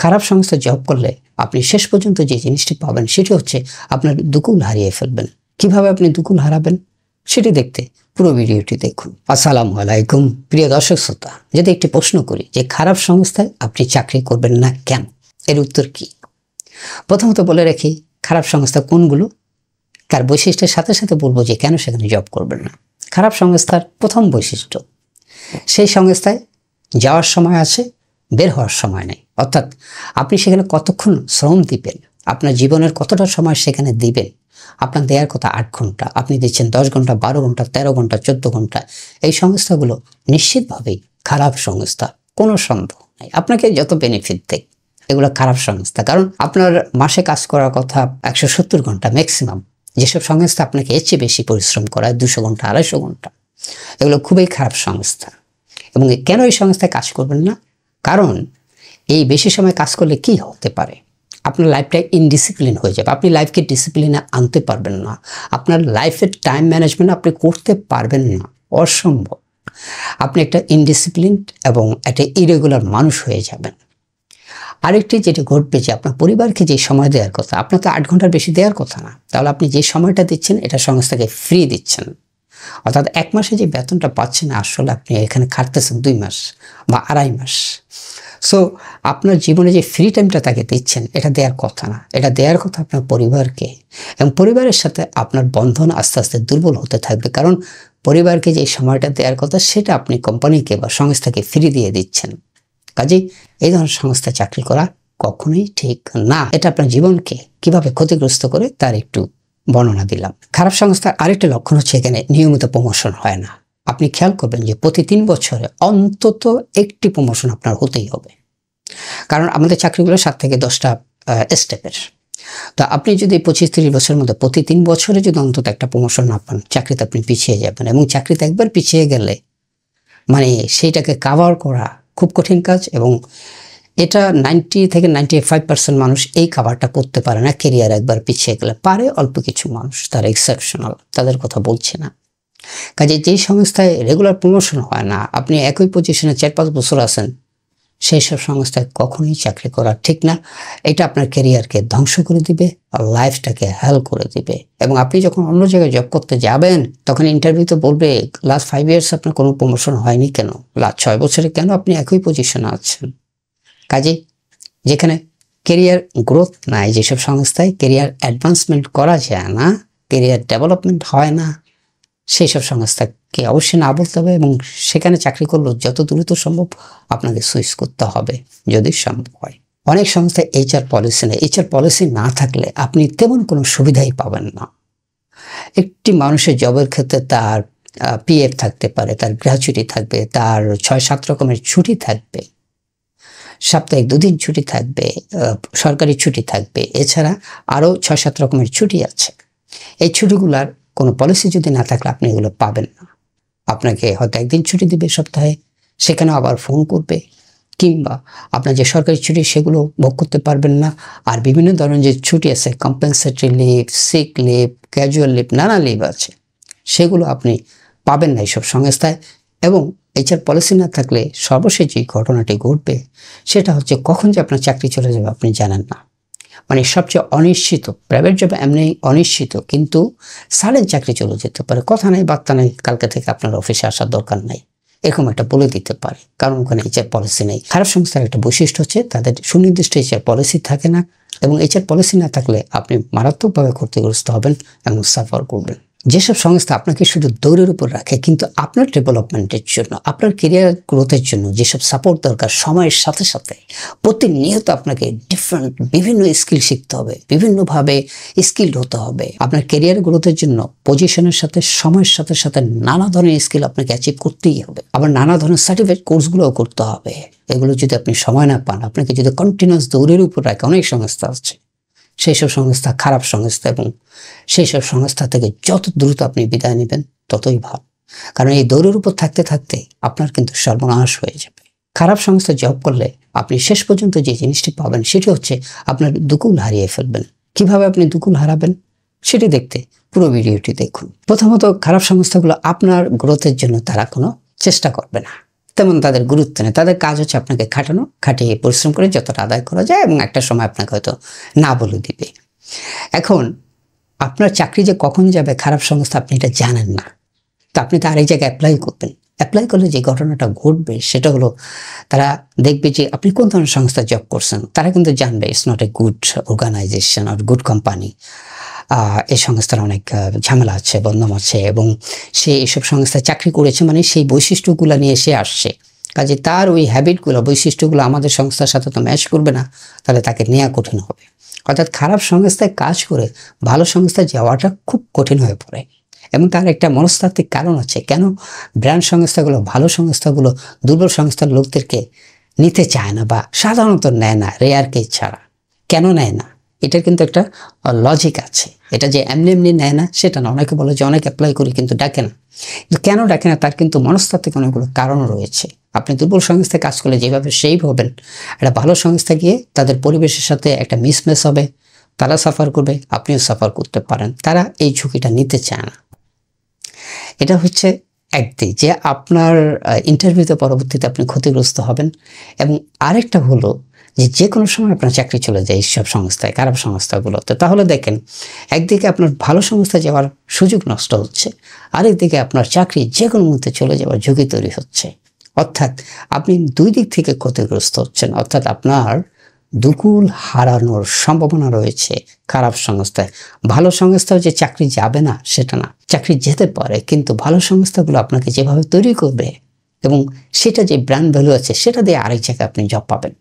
খারাপ সংস্থায় জব করলে আপনি শেষ পর্যন্ত যে জিনিসটি পাবেন সেটি হচ্ছে আপনার দুকুল হারিয়ে ফেলবেন। কিভাবে আপনি দুকুল হারাবেন সেটি দেখতে পুরো ভিডিওটি দেখুন। আসসালামু আলাইকুম প্রিয় দর্শক শ্রোতা, যদি একটি প্রশ্ন করি যে খারাপ সংস্থায় আপনি চাকরি করবেন না কেন, এর উত্তর কি? প্রথমত বলে রাখি খারাপ সংস্থা কোনগুলো, তার বৈশিষ্ট্যের সাথে সাথে বলবো যে কেন সেখানে জব করবেন না। খারাপ সংস্থার প্রথম বৈশিষ্ট্য, সেই সংস্থায় যাওয়ার সময় আছে, বের হওয়ার সময় নেই। অর্থাৎ আপনি সেখানে কতক্ষণ শ্রম দিবেন, আপনার জীবনের কতটা সময় সেখানে দিবেন। আপনার দেওয়ার কথা 8 ঘন্টা, আপনি দিচ্ছেন 10 ঘন্টা, 12 ঘন্টা, 13 ঘন্টা, 14 ঘন্টা। এই সংস্থাগুলো নিশ্চিতভাবেই খারাপ সংস্থা, কোনো সন্দেহ নাই। আপনাকে যত বেনিফিট দেয় এগুলো খারাপ সংস্থা, কারণ আপনার মাসে কাজ করার কথা 170 ঘন্টা ম্যাক্সিমাম। যেসব সংস্থা আপনাকে এর চেয়ে বেশি পরিশ্রম করায় 200 ঘন্টা, 250 ঘন্টা, এগুলো খুবই খারাপ সংস্থা। এবং কেন এই সংস্থায় কাজ করবেন না? কারণ এই বেশি সময় কাজ করলে কি হতে পারে, আপনার লাইফটা ইনডিসিপ্লিন হয়ে যাবে। আপনি লাইফকে ডিসিপ্লিনে আনতে পারবেন না, আপনার লাইফের টাইম ম্যানেজমেন্ট আপনি করতে পারবেন না, অসম্ভব। আপনি একটা ইনডিসিপ্লিন এবং একটা ইরেগুলার মানুষ হয়ে যাবেন। আরেকটি যেটি ঘটবে যে আপনার পরিবারকে যে সময় দেওয়ার কথা, আপনার তো 8 ঘন্টার বেশি দেওয়ার কথা না, তাহলে আপনি যে সময়টা দিচ্ছেন এটা সংস্থাকে ফ্রি দিচ্ছেন। অর্থাৎ 1 মাসে যে বেতনটা পাচ্ছেন আসলে আপনি এখানে খাটতেছেন 2 মাস বা 2.5 মাস। সো আপনার জীবনে যে ফ্রি টাইমটা তাকে দিচ্ছেন এটা দেওয়ার কথা না, এটা দেওয়ার কথা আপনার পরিবারকে। এবং পরিবারের সাথে আপনার বন্ধন আস্তে আস্তে দুর্বল হতে থাকবে, কারণ পরিবারকে যে সময়টা দেওয়ার কথা সেটা আপনি কোম্পানিকে বা সংস্থাকে ফ্রি দিয়ে দিচ্ছেন। কাজেই এই ধরনের সংস্থায় চাকরি করা কখনোই ঠিক না। এটা আপনার জীবনকে কিভাবে ক্ষতিগ্রস্ত করে তার একটু বর্ণনা দিলাম। খারাপ সংস্থার আরেকটি লক্ষণ হচ্ছে এখানে নিয়মিত প্রমোশন হয় না। আপনি খেয়াল করবেন যে প্রতি 3 বছরে অন্তত একটি প্রমোশন আপনার হতেই হবে, কারণ আমাদের চাকরিগুলো 7 থেকে 10টা স্টেপের। তো আপনি যদি 25-30 বছরের মধ্যে প্রতি 3 বছরে যদি অন্তত একটা প্রমোশন না পান, চাকরিতে আপনি পিছিয়ে যাবেন। এবং চাকরিতে একবার পিছিয়ে গেলে মানে সেইটাকে কাভার করা খুব কঠিন কাজ। এবং এটা 90 থেকে 95% মানুষ এই কাভারটা করতে পারে না। কেরিয়ার একবার পিছিয়ে গেলে পারে অল্প কিছু মানুষ, তারা এক্সেপশনাল, তাদের কথা বলছে না। কাজে যেই সংস্থায় রেগুলার প্রমোশন হয় না, আপনি একই পজিশনে 4-5 বছর আছেন, সেই সব সংস্থায় কখনোই চাকরি করা ঠিক না। এটা আপনার ক্যারিয়ারকে ধ্বংস করে দিবে আর লাইফটাকে হেল করে দিবে। এবং আপনি যখন অন্য জায়গায় জব করতে যাবেন তখন ইন্টারভিউতে বলবে লাস্ট 5 ইয়ার্স আপনার কোনো প্রমোশন হয়নি কেন, লাস্ট 6 বছরে কেন আপনি একই পজিশনে আছেন। কাজে যেখানে ক্যারিয়ার গ্রোথ নাই, যেসব সংস্থায় ক্যারিয়ার অ্যাডভান্সমেন্ট করা যায় না, ক্যারিয়ার ডেভেলপমেন্ট হয় না, সেই সব সংস্থাকে অবশ্যই না বলতে হবে। এবং সেখানে চাকরি করলেও যত দ্রুত সম্ভব আপনাকে সুইচ করতে হবে যদি সম্ভব হয়। অনেক সংস্থায় HR পলিসি নেই। HR পলিসি না থাকলে আপনি তেমন কোনো সুবিধাই পাবেন না। একটি মানুষের জবের ক্ষেত্রে তার PF থাকতে পারে, তার গ্র্যাচুইটি থাকবে, তার 6-7 রকমের ছুটি থাকবে, সাপ্তাহিক 2 দিন ছুটি থাকবে, সরকারি ছুটি থাকবে, এছাড়া আরও 6-7 রকমের ছুটি আছে। এই ছুটিগুলার কোনো পলিসি যদি না থাকলে আপনি এগুলো পাবেন না। আপনাকে হয়তো 1 দিন ছুটি দিবে সপ্তাহে, সেখানে আবার ফোন করবে, কিংবা আপনার যে সরকারি ছুটি সেগুলো ভোগ করতে পারবেন না। আর বিভিন্ন ধরনের যে ছুটি আছে, compensatory leave, sick leave, casual leave, নানা লিভ আছে, সেগুলো আপনি পাবেন না এইসব সংস্থায়। এবং HR পলিসি না থাকলে সর্বশেষ যে ঘটনাটি ঘটবে সেটা হচ্ছে কখন যে আপনার চাকরি চলে যাবে আপনি জানেন না। মানে সবচেয়ে অনিশ্চিত, প্রাইভেট জব এমনি অনিশ্চিত, কিন্তু সাডেন চাকরি চলে যেতে পারে, কথা নেই বার্তা নেই, কালকে থেকে আপনার অফিসে আসার দরকার নাই, এরকম একটা বলে দিতে পারে, কারণ ওখানে HR পলিসি নেই। খারাপ সংস্থার একটা বৈশিষ্ট্য হচ্ছে তাদের সুনির্দিষ্ট HR পলিসি থাকে না। এবং HR পলিসি না থাকলে আপনি মারাত্মকভাবে ক্ষতিগ্রস্ত হবেন এবং সাফার করবেন। যেসব সংস্থা আপনাকে শুধু দৌড়ের উপর রাখে, কিন্তু আপনার ডেভেলপমেন্টের জন্য, আপনার কেরিয়ার গ্রোথের জন্য যেসব সাপোর্ট দরকার, সময়ের সাথে সাথে প্রতিনিয়ত আপনাকে বিভিন্ন স্কিল শিখতে হবে, বিভিন্নভাবে স্কিল হতে হবে। আপনার কেরিয়ার গ্রোথের জন্য পজিশনের সাথে সময়ের সাথে সাথে নানা ধরনের স্কিল আপনাকে অ্যাচিভ করতেই হবে। আবার নানা ধরনের সার্টিফিকেট কোর্সগুলোও করতে হবে। এগুলো যদি আপনি সময় না পান, আপনাকে যদি কন্টিনিউয়াস দৌড়ের উপর রাখে, অনেক সংস্থা আছে, সেই সব সংস্থা খারাপ সংস্থা। এবং সেই সব সংস্থা থেকে যত দ্রুত আপনি বিদায় নেবেন ততই ভালো, কারণ এই দৌড়ের উপর থাকতে থাকতে আপনার কিন্তু সর্বনাশ হয়ে যাবে। খারাপ সংস্থায় জব করলে আপনি শেষ পর্যন্ত যে জিনিসটি পাবেন সেটি হচ্ছে আপনার দুকুল হারিয়ে ফেলবেন। কিভাবে আপনি দুকুল হারাবেন সেটি দেখতে পুরো ভিডিওটি দেখুন। প্রথমত, খারাপ সংস্থাগুলো আপনার গ্রোথের জন্য তারা কোনো চেষ্টা করবে না। তেমন তাদের গুরুত্ব নেই। তাদের কাজ হচ্ছে আপনাকে খাটানো, খাটিয়ে পরিশ্রম করে যতটা আদায় করা যায় এবং একটা সময় আপনাকে হয়তো না বলে দিবে। এখন আপনার চাকরি যে কখন যাবে খারাপ সংস্থা আপনি এটা জানেন না, তো আপনি তো আরেক জায়গায় অ্যাপ্লাই করবেন। অ্যাপ্লাই করলে যে ঘটনাটা ঘটবে সেটা হলো তারা দেখবে যে আপনি কোন ধরনের সংস্থা জব করছেন। তারা কিন্তু জানবে it's not a good organisation আর গুড কোম্পানি, এই সংস্থার অনেক ঝামেলা আছে, বদনাম আছে, এবং সে এইসব সংস্থায় চাকরি করেছে মানে সেই বৈশিষ্ট্যগুলো নিয়ে সে আসছে। কাজে তার ওই হ্যাবিটগুলো, বৈশিষ্ট্যগুলো আমাদের সংস্থার সাথে তো ম্যাচ করবে না, তাহলে তাকে নেওয়া কঠিন হবে। অর্থাৎ খারাপ সংস্থায় কাজ করে ভালো সংস্থায় যাওয়াটা খুব কঠিন হয়ে পড়ে। এবং তার একটা মনস্তাত্ত্বিক কারণ আছে কেন ব্র্যান্ড সংস্থাগুলো, ভালো সংস্থাগুলো দুর্বল সংস্থার লোকদেরকে নিতে চায় না বা সাধারণত নেয় না, রেয়ার কেস ছাড়া। কেন নেয় না? এটার কিন্তু একটা লজিক আছে। এটা যে এমনি এমনি নেয় না সেটা না। অনেকে বলে যে অনেক অ্যাপ্লাই করি কিন্তু ডাকে না, কিন্তু কেন ডাকে না তার কিন্তু মনস্তাত্ত্বিক অনেকগুলো কারণ রয়েছে। আপনি দুর্বল সংস্থায় কাজ করলে যেভাবে সেই হবেন, একটা ভালো সংস্থা গিয়ে তাদের পরিবেশের সাথে একটা মিসম্যাচ হবে, তারা সাফার করবে, আপনিও সাফার করতে পারেন। তারা এই ঝুঁকিটা নিতে চায় না। এটা হচ্ছে একদিক যে আপনার ইন্টারভিউতে পরবর্তীতে আপনি ক্ষতিগ্রস্ত হবেন। এবং আরেকটা হলো যে কোনো সময় আপনার চাকরি চলে যায় এইসব সংস্থায়, খারাপ সংস্থাগুলোতে। তাহলে দেখেন, একদিকে আপনার ভালো সংস্থায় যাওয়ার সুযোগ নষ্ট হচ্ছে, আরেকদিকে আপনার চাকরি যে কোনো মুহূর্তে চলে যাওয়ার ঝুঁকি তৈরি হচ্ছে। অর্থাৎ আপনি দুই দিক থেকে ক্ষতিগ্রস্ত হচ্ছেন। অর্থাৎ আপনার দুকুল হারানোর সম্ভাবনা রয়েছে খারাপ সংস্থায়। ভালো সংস্থাও যে চাকরি যাবে না সেটা না, চাকরি যেতে পারে, কিন্তু ভালো সংস্থাগুলো আপনাকে যেভাবে তৈরি করবে এবং সেটা যে ব্র্যান্ড ভ্যালু আছে সেটা দিয়ে আরেক জায়গায় আপনি জব পাবেন,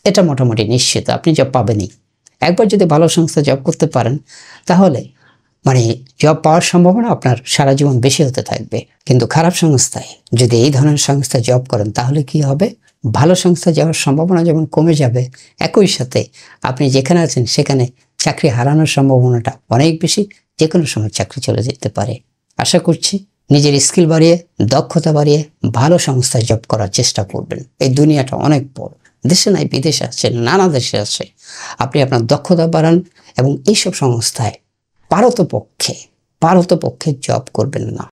এটা মোটামুটি নিশ্চিত আপনি জব পাবেনই। একবার যদি ভালো সংস্থা জব করতে পারেন তাহলে মানে জব পাওয়ার সম্ভাবনা আপনার সারা জীবন বেশি হতে থাকবে। কিন্তু খারাপ সংস্থায় যদি এই ধরনের সংস্থায় জব করেন তাহলে কি হবে? ভালো সংস্থা যাওয়ার সম্ভাবনা যেমন কমে যাবে, একই সাথে আপনি যেখানে আছেন সেখানে চাকরি হারানোর সম্ভাবনাটা অনেক বেশি, যে কোনো সময় চাকরি চলে যেতে পারে। আশা করছি নিজের স্কিল বাড়িয়ে, দক্ষতা বাড়িয়ে ভালো সংস্থায় জব করার চেষ্টা করবেন। এই দুনিয়াটা অনেক বড়, দেশে নাই বিদেশে আছে, নানা দেশে আছে। আপনি আপনার দক্ষতা বাড়ান এবং এইসব সংস্থায় পারতপক্ষে জব করবেন না।